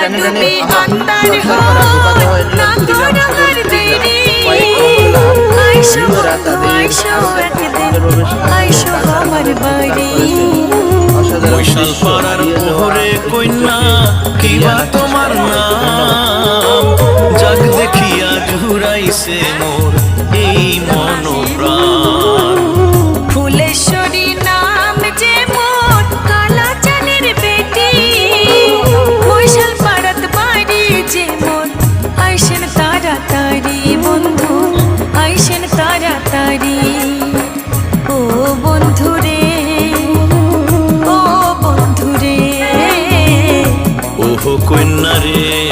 তুমি আন্দার হো না করো আর দেরি আইসো বন্ধু আইসো একদিন আইসো আমার বাড়ি বৈশাল পাড়ার পোহরে কন্যা কিবা তোমার নাম যাক দেখিয়া জুড়াইছে মোর এই মনোপ্রাণ ফুলেশ্বরী নাম যে মোর কালা চাঁদের বেটি বৈশাল পাড়াত বাড়ি যে মোর আইসেন তাড়াতাড়ি বন্ধু আইসেন তাড়াতাড়ি ও বন্ধু রে ওহো কন্যা রে